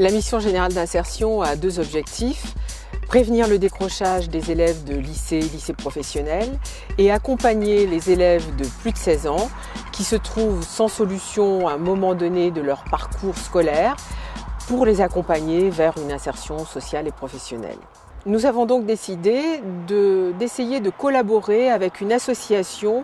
La mission générale d'insertion a deux objectifs. Prévenir le décrochage des élèves de lycée professionnels et accompagner les élèves de plus de 16 ans qui se trouvent sans solution à un moment donné de leur parcours scolaire pour les accompagner vers une insertion sociale et professionnelle. Nous avons donc décidé d'essayer de collaborer avec une association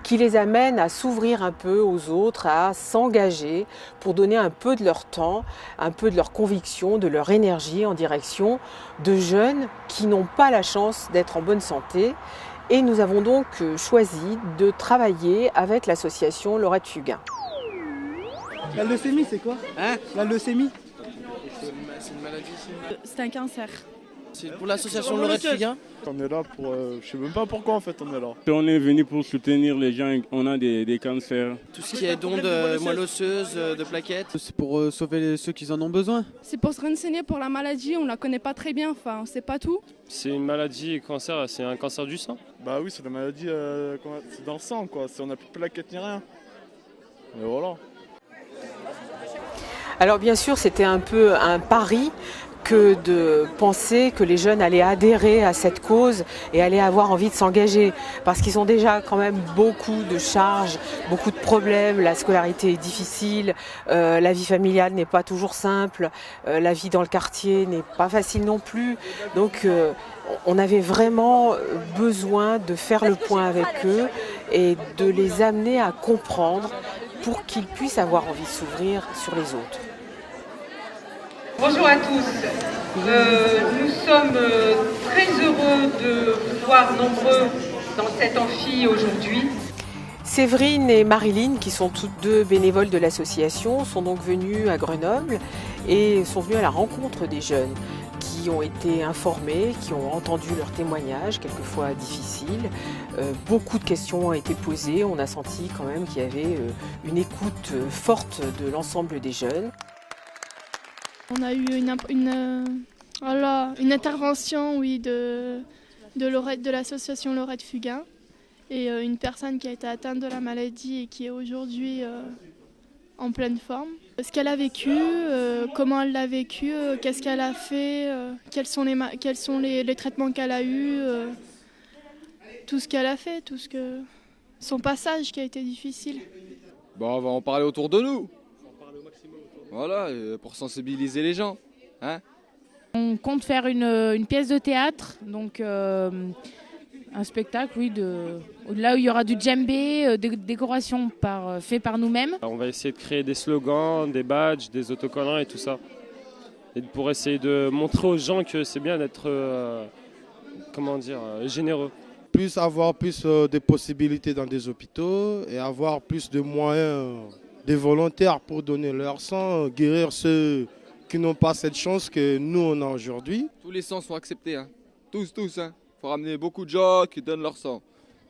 qui les amène à s'ouvrir un peu aux autres, à s'engager pour donner un peu de leur temps, un peu de leur conviction, de leur énergie en direction de jeunes qui n'ont pas la chance d'être en bonne santé. Et nous avons donc choisi de travailler avec l'association Laurette Fugain. La leucémie, c'est quoi? La leucémie? C'est une maladie. C'est un cancer. C'est pour l'association Laurette Fugain. On est là pour... je sais même pas pourquoi en fait on est là. On est venu pour soutenir les gens, on a des cancers. Tout ce qui est don de moelle osseuse, de plaquettes. C'est pour sauver ceux qui en ont besoin. C'est pour se renseigner pour la maladie, on la connaît pas très bien, enfin on sait pas tout. C'est une maladie, cancer, c'est un cancer du sang. Bah oui, c'est la maladie, c'est dans le sang quoi, on n'a plus de plaquettes ni rien. Et voilà. Alors bien sûr, c'était un peu un pari que de penser que les jeunes allaient adhérer à cette cause et allaient avoir envie de s'engager parce qu'ils ont déjà quand même beaucoup de charges, beaucoup de problèmes, la scolarité est difficile, la vie familiale n'est pas toujours simple, la vie dans le quartier n'est pas facile non plus. Donc on avait vraiment besoin de faire le point avec eux et de les amener à comprendre pour qu'ils puissent avoir envie de s'ouvrir sur les autres. Bonjour à tous, nous sommes très heureux de vous voir nombreux dans cet amphi aujourd'hui. Séverine et Marilyn, qui sont toutes deux bénévoles de l'association, sont donc venues à Grenoble et sont venues à la rencontre des jeunes qui ont été informés, qui ont entendu leurs témoignages, quelquefois difficiles. Beaucoup de questions ont été posées, on a senti quand même qu'il y avait une écoute forte de l'ensemble des jeunes. On a eu une intervention de l'association Laurette Fugain et une personne qui a été atteinte de la maladie et qui est aujourd'hui en pleine forme. Ce qu'elle a vécu, comment elle l'a vécu, qu'est-ce qu'elle a fait, quels sont les traitements qu'elle a eus, tout ce qu'elle a fait, son passage qui a été difficile. Bon, on va en parler autour de nous. Voilà, pour sensibiliser les gens. Hein. On compte faire une pièce de théâtre, donc un spectacle, oui, là où il y aura du djembé, des décorations fait par nous-mêmes. On va essayer de créer des slogans, des badges, des autocollants et tout ça. Et pour essayer de montrer aux gens que c'est bien d'être, généreux. Avoir plus de possibilités dans des hôpitaux et avoir plus de moyens. Des volontaires pour donner leur sang, guérir ceux qui n'ont pas cette chance que nous on a aujourd'hui. Tous les sangs sont acceptés, hein. Tous. Hein. Faut ramener beaucoup de gens qui donnent leur sang.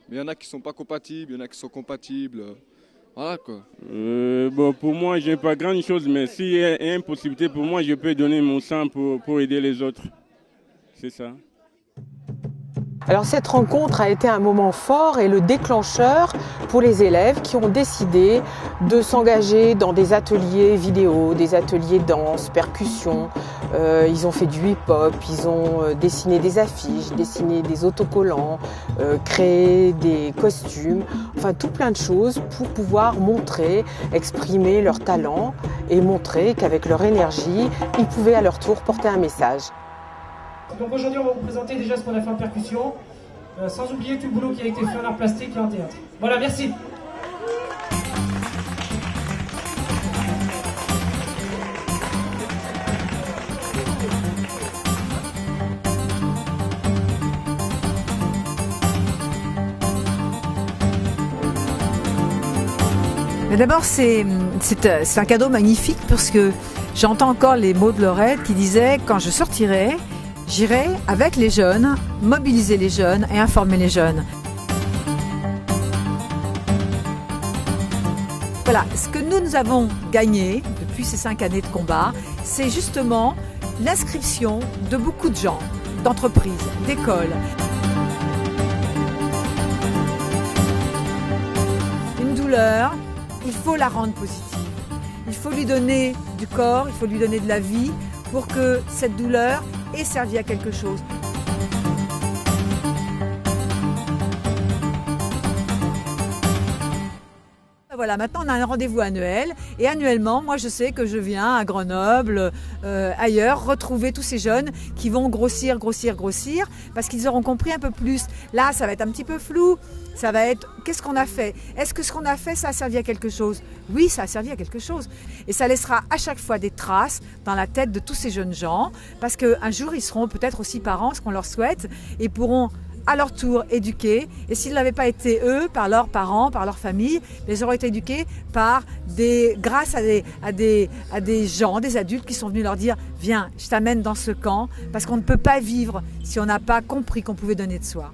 Mais il y en a qui sont pas compatibles, il y en a qui sont compatibles. Voilà quoi. Pour moi, je n'ai pas grand chose, mais s'il y a une possibilité pour moi, je peux donner mon sang pour aider les autres. C'est ça. Alors cette rencontre a été un moment fort et le déclencheur pour les élèves qui ont décidé de s'engager dans des ateliers vidéo, des ateliers danse, percussion. Ils ont fait du hip-hop, ils ont dessiné des affiches, dessiné des autocollants, créé des costumes, enfin tout plein de choses pour pouvoir montrer, exprimer leur talent et montrer qu'avec leur énergie, ils pouvaient à leur tour porter un message. Donc aujourd'hui on va vous présenter déjà ce qu'on a fait en percussion, sans oublier tout le boulot qui a été fait en art plastique et en théâtre. Voilà, merci. Mais d'abord c'est un cadeau magnifique parce que j'entends encore les mots de Laurette qui disait « Quand je sortirai, j'irai avec les jeunes, mobiliser les jeunes et informer les jeunes. » Voilà, ce que nous avons gagné depuis ces 5 années de combat, c'est justement l'inscription de beaucoup de gens, d'entreprises, d'écoles. Une douleur, il faut la rendre positive. Il faut lui donner du corps, il faut lui donner de la vie pour que cette douleur ait servi à quelque chose. Voilà, maintenant on a un rendez-vous annuel et annuellement, moi je sais que je viens à Grenoble, ailleurs, retrouver tous ces jeunes qui vont grossir parce qu'ils auront compris un peu plus. Là, ça va être un petit peu flou, ça va être qu'est-ce qu'on a fait? Est-ce que ce qu'on a fait, ça a servi à quelque chose? Oui, ça a servi à quelque chose et ça laissera à chaque fois des traces dans la tête de tous ces jeunes gens parce qu'un jour, ils seront peut-être aussi parents, ce qu'on leur souhaite, et pourront à leur tour éduqués, et s'ils n'avaient pas été eux, par leurs parents, par leur famille, ils auraient été éduqués grâce à des gens, des adultes qui sont venus leur dire « Viens, je t'amène dans ce camp » parce qu'on ne peut pas vivre si on n'a pas compris qu'on pouvait donner de soi.